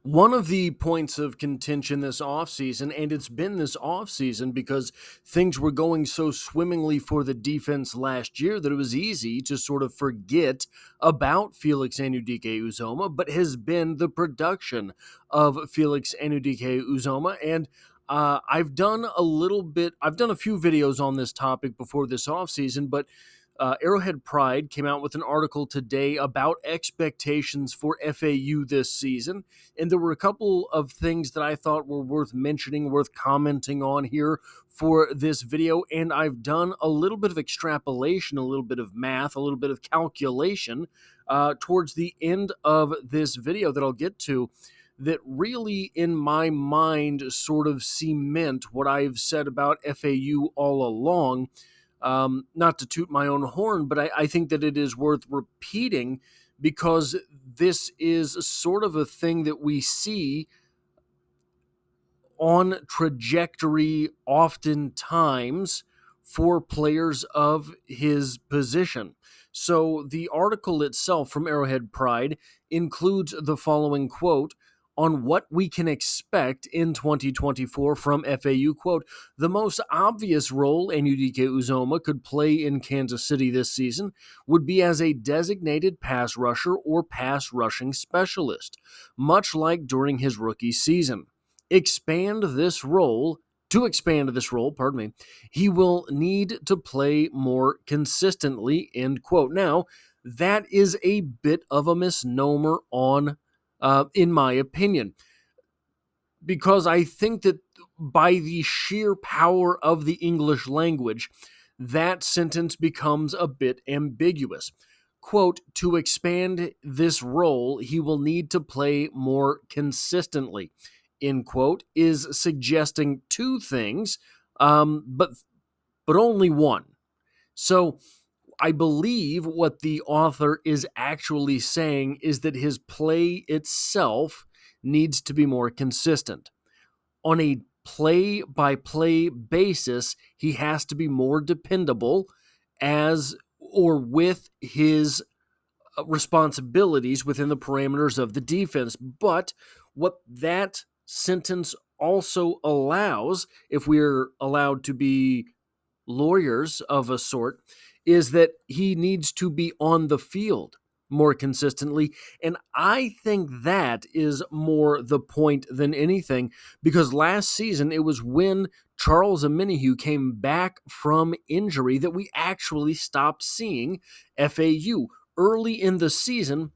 One of the points of contention this offseason, and it's been this offseason because things were going so swimmingly for the defense last year that it was easy to sort of forget about Felix Anudike-Uzomah, but has been the production of Felix Anudike-Uzomah. And I've done a few videos on this topic before this offseason, but Arrowhead Pride came out with an article today about expectations for FAU this season, and there were a couple of things that I thought were worth mentioning, worth commenting on here for this video, and I've done a little bit of extrapolation, a little bit of math, a little bit of calculation towards the end of this video that I'll get to, that really, in my mind, sort of cement what I've said about FAU all along. Not to toot my own horn, but I think that it is worth repeating because this is sort of a thing that we see on trajectory oftentimes for players of his position. So the article itself from Arrowhead Pride includes the following quote on what we can expect in 2024 from FAU. Quote, the most obvious role anudike-uzomah could play in Kansas City this season would be as a designated pass rusher or pass rushing specialist, much like during his rookie season. To expand this role, he will need to play more consistently, end quote. Now, that is a bit of a misnomer in my opinion, because I think that by the sheer power of the English language, that sentence becomes a bit ambiguous. Quote, to expand this role, he will need to play more consistently, end quote, is suggesting two things, but only one. So I believe what the author is actually saying is that his play itself needs to be more consistent. On a play-by-play basis, he has to be more dependable with his responsibilities within the parameters of the defense. But what that sentence also allows, if we're allowed to be lawyers of a sort, is that he needs to be on the field more consistently. And I think that is more the point than anything, because last season it was when Charles Omenihu came back from injury that we actually stopped seeing FAU. Early in the season,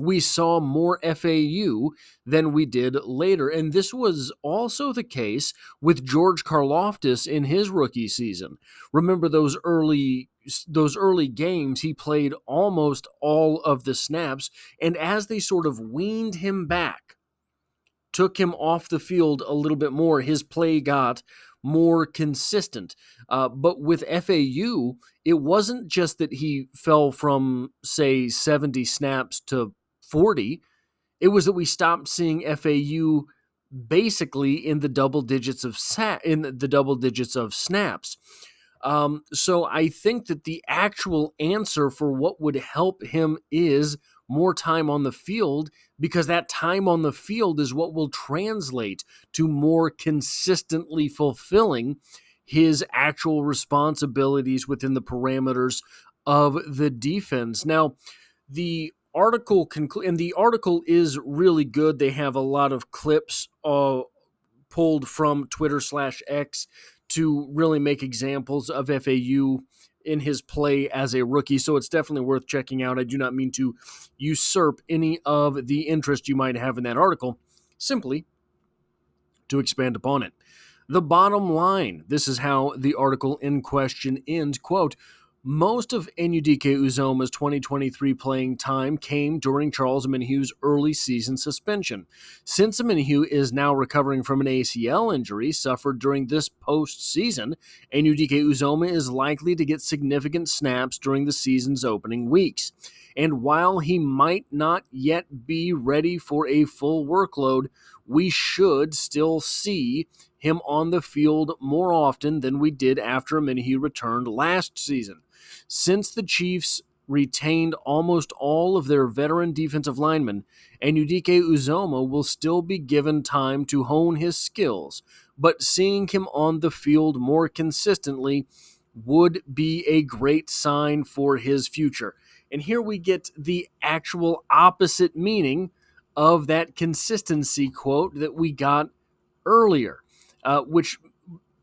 we saw more FAU than we did later. And this was also the case with George Karlaftis in his rookie season. Remember those early games, he played almost all of the snaps, and as they sort of weaned him back, took him off the field a little bit more, his play got more consistent. But with FAU, it wasn't just that he fell from, say, 70 snaps to 40. It was that we stopped seeing FAU basically in the double digits of snaps. So I think that the actual answer for what would help him is more time on the field, because that time on the field is what will translate to more consistently fulfilling his actual responsibilities within the parameters of the defense. Now, the article is really good. They have a lot of clips pulled from Twitter/X to really make examples of FAU in his play as a rookie, so it's definitely worth checking out. I do not mean to usurp any of the interest you might have in that article, simply to expand upon it. The bottom line, this is how the article in question ends, quote, most of anudike-uzomah's 2023 playing time came during Charles Omenihu's early season suspension. Since Omenihu is now recovering from an ACL injury suffered during this postseason, anudike-uzomah is likely to get significant snaps during the season's opening weeks. And while he might not yet be ready for a full workload, we should still see him on the field more often than we did after Omenihu returned last season. Since the Chiefs retained almost all of their veteran defensive linemen, anudike-uzomah will still be given time to hone his skills, but seeing him on the field more consistently would be a great sign for his future. And here we get the actual opposite meaning of that consistency quote that we got earlier, which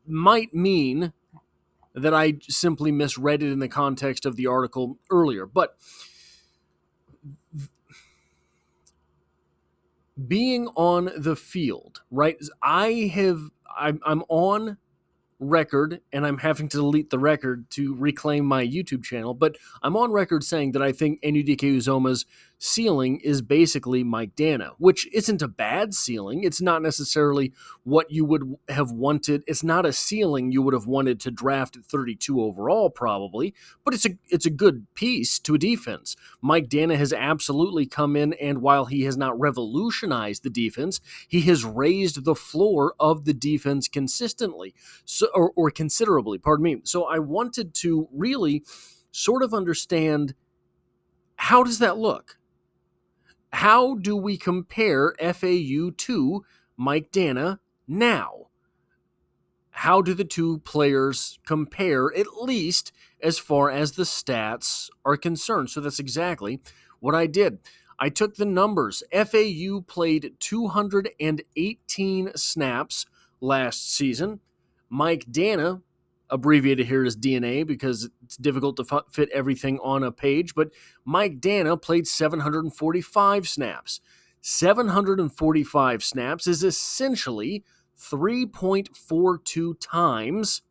might mean that I simply misread it in the context of the article earlier. But being on the field, right? I'm on record, and I'm having to delete the record to reclaim my YouTube channel, but I'm on record saying that I think anudike-uzomah's ceiling is basically Mike Danna, which isn't a bad ceiling. It's not necessarily what you would have wanted. It's not a ceiling you would have wanted to draft at 32 overall, probably, but it's a good piece to a defense. Mike Danna has absolutely come in, and while he has not revolutionized the defense, he has raised the floor of the defense consistently. So, or considerably, pardon me. So I wanted to really sort of understand, how does that look? How do we compare FAU to Mike Danna now? How do the two players compare, at least as far as the stats are concerned? So that's exactly what I did. I took the numbers. FAU played 218 snaps last season. Mike Danna, abbreviated here as DNA because it's difficult to fit everything on a page, but Mike Danna played 745 snaps. 745 snaps is essentially 3.42 times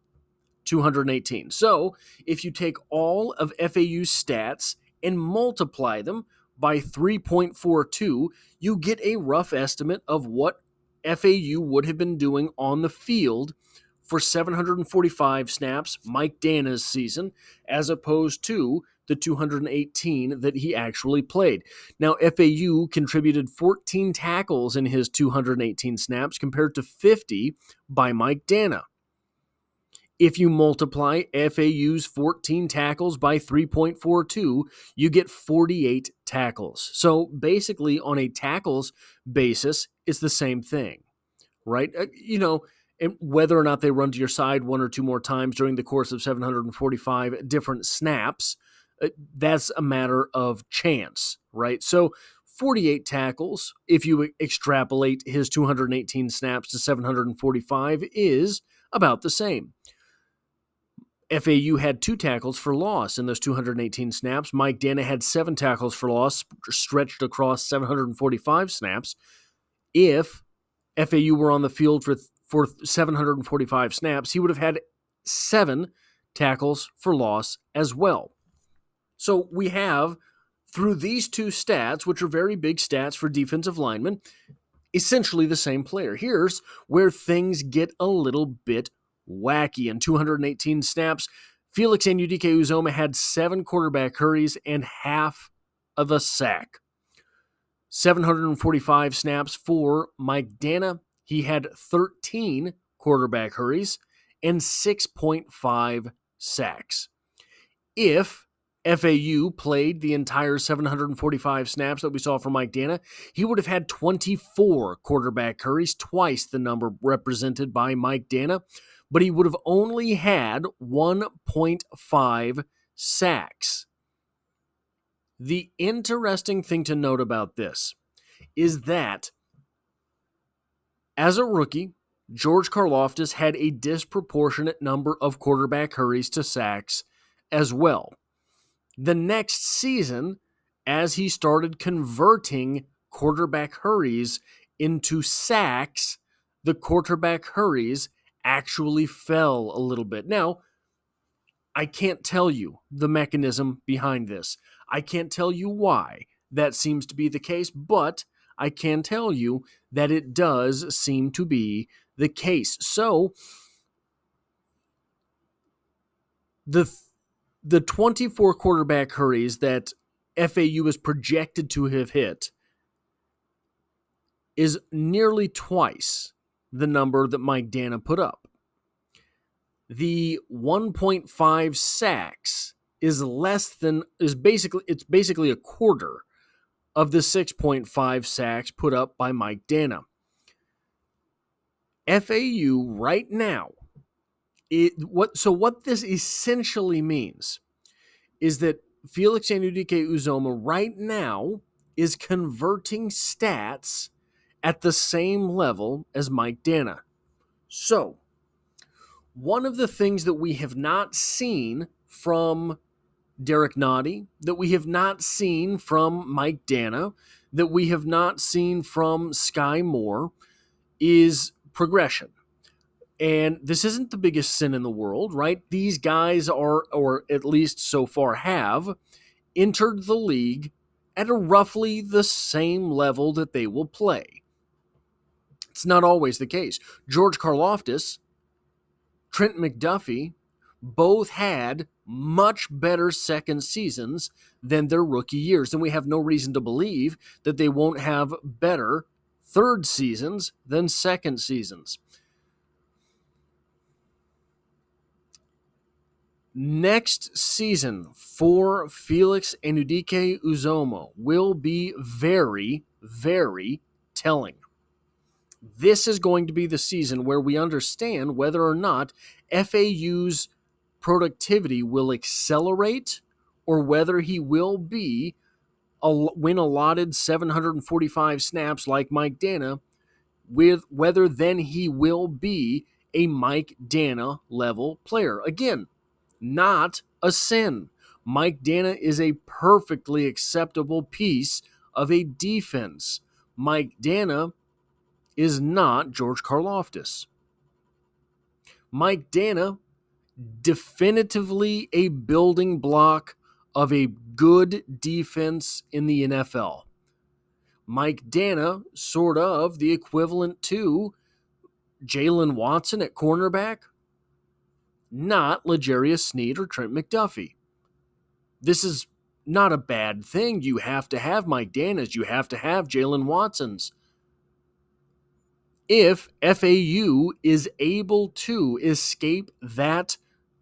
218. So if you take all of FAU's stats and multiply them by 3.42, you get a rough estimate of what FAU would have been doing on the field for 745 snaps, Mike Danna's season, as opposed to the 218 that he actually played. Now, FAU contributed 14 tackles in his 218 snaps compared to 50 by Mike Danna. If you multiply FAU's 14 tackles by 3.42, you get 48 tackles. So basically, on a tackles basis, it's the same thing, right? And whether or not they run to your side one or two more times during the course of 745 different snaps, that's a matter of chance, right? So 48 tackles, if you extrapolate his 218 snaps to 745, is about the same. FAU had 2 tackles for loss in those 218 snaps. Mike Danna had 7 tackles for loss stretched across 745 snaps. If FAU were on the field for 745 snaps, he would have had 7 tackles for loss as well. So we have, through these two stats, which are very big stats for defensive linemen, essentially the same player. Here's where things get a little bit wacky. In 218 snaps, Felix anudike-uzomah had 7 quarterback hurries and half of a sack. 745 snaps for Mike Danna, he had 13 quarterback hurries and 6.5 sacks. If FAU played the entire 745 snaps that we saw from Mike Danna, he would have had 24 quarterback hurries, twice the number represented by Mike Danna, but he would have only had 1.5 sacks. The interesting thing to note about this is that as a rookie, George Karlaftis had a disproportionate number of quarterback hurries to sacks as well. The next season, as he started converting quarterback hurries into sacks, the quarterback hurries actually fell a little bit. Now, I can't tell you the mechanism behind this. I can't tell you why that seems to be the case, but I can tell you that it does seem to be the case. So, the 24 quarterback hurries that FAU is projected to have hit is nearly twice the number that Mike Danna put up. The 1.5 sacks is basically a quarter of the 6.5 sacks put up by Mike Dana. FAU right now, what this essentially means is that Felix Anudike-Uzomah right now is converting stats at the same level as Mike Dana. So, one of the things that we have not seen from Derek Noddy, that we have not seen from Mike Dana, that we have not seen from Sky Moore is progression. And this isn't the biggest sin in the world, right? These guys are, or at least so far have, entered the league at a roughly the same level that they will play. It's not always the case. George Karlaftis, Trent McDuffie, both had much better second seasons than their rookie years, and we have no reason to believe that they won't have better third seasons than second seasons. Next season for Felix Anudike-Uzomah will be very, very telling. This is going to be the season where we understand whether or not FAU's productivity will accelerate or whether he will be when allotted 745 snaps like Mike Dana, with whether then he will be a Mike Dana level player. Again, not a sin. Mike Dana is a perfectly acceptable piece of a defense. Mike Dana is not George Karlaftis. Mike Dana, definitively a building block of a good defense in the NFL. Mike Dana, sort of the equivalent to Jalen Watson at cornerback, not L'Jarius Sneed or Trent McDuffie. This is not a bad thing. You have to have Mike Dana's. You have to have Jalen Watson's. If FAU is able to escape that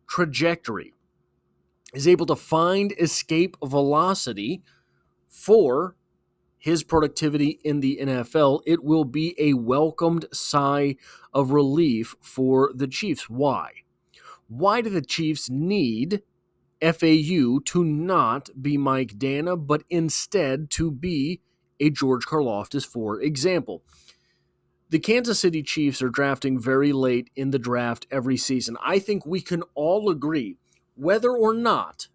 trajectory, is able to find escape velocity for his productivity in the NFL, it will be a welcomed sigh of relief for the Chiefs. Why? Why do the Chiefs need FAU to not be Mike Dana, but instead to be a George Karlaftis, for example? The Kansas City Chiefs are drafting very late in the draft every season. I think we can all agree, whether or not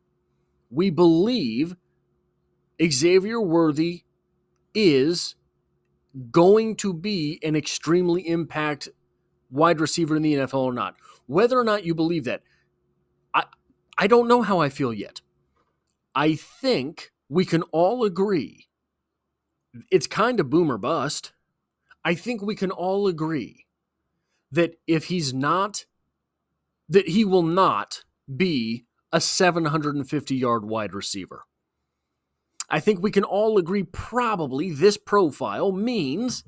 we believe Xavier Worthy is going to be an extremely impact wide receiver in the NFL or not. Whether or not you believe that, I don't know how I feel yet. I think we can all agree it's kind of boom or bust. I think we can all agree that if he's not, that he will not be a 750-yard wide receiver. I think we can all agree probably this profile means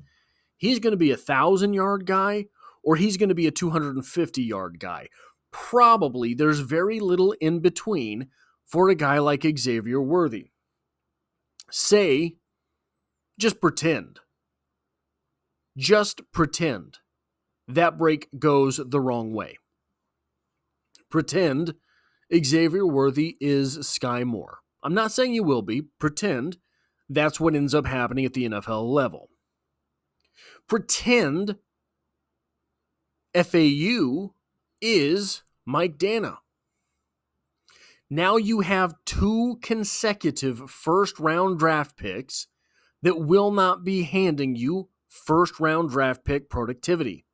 he's going to be a 1,000-yard guy or he's going to be a 250-yard guy. Probably there's very little in between for a guy like Xavier Worthy. Say, just pretend that break goes the wrong way. Pretend Xavier Worthy is Sky Moore. I'm not saying you will be. Pretend that's what ends up happening at the NFL level. Pretend FAU is Mike Dana. Now you have 2 consecutive first-round draft picks that will not be handing you first-round draft pick productivity.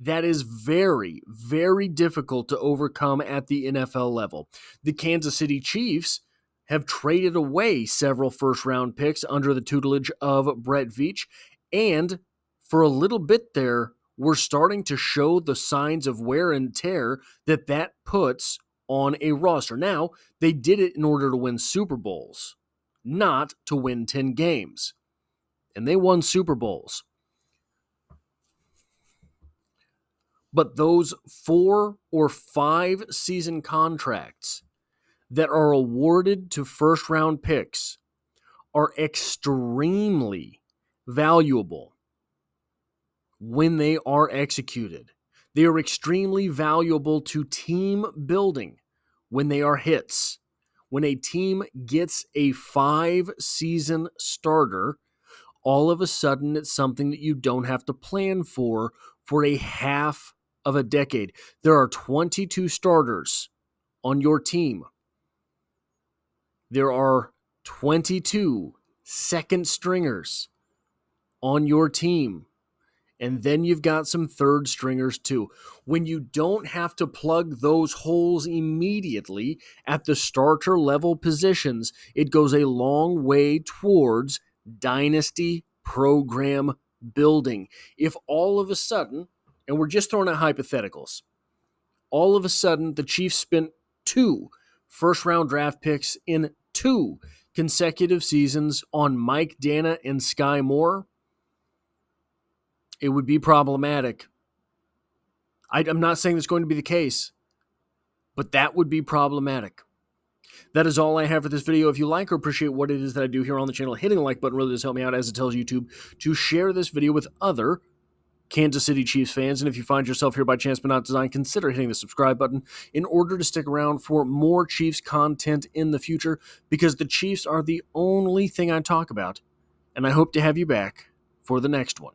That is very, very difficult to overcome at the NFL level. The Kansas City Chiefs have traded away several first-round picks under the tutelage of Brett Veach, and for a little bit there, we're starting to show the signs of wear and tear that puts on a roster. Now, they did it in order to win Super Bowls, not to win 10 games. And they won Super Bowls. But those 4 or 5 season contracts that are awarded to first-round picks are extremely valuable when they are executed. They are extremely valuable to team building when they are hits. When a team gets a 5-season starter, all of a sudden it's something that you don't have to plan for a half of a decade. There are 22 starters on your team. There are 22 second stringers on your team. And then you've got some third stringers too. When you don't have to plug those holes immediately at the starter level positions, it goes a long way towards dynasty program building. If all of a sudden, and we're just throwing out hypotheticals, all of a sudden the Chiefs spent 2 first-round draft picks in 2 consecutive seasons on Mike Danna and Sky Moore, it would be problematic. I'm not saying that's going to be the case, but that would be problematic. That is all I have for this video. If you like or appreciate what it is that I do here on the channel, hitting the like button really does help me out, as it tells YouTube to share this video with other Kansas City Chiefs fans. And if you find yourself here by chance but not design, consider hitting the subscribe button in order to stick around for more Chiefs content in the future, because the Chiefs are the only thing I talk about, and I hope to have you back for the next one.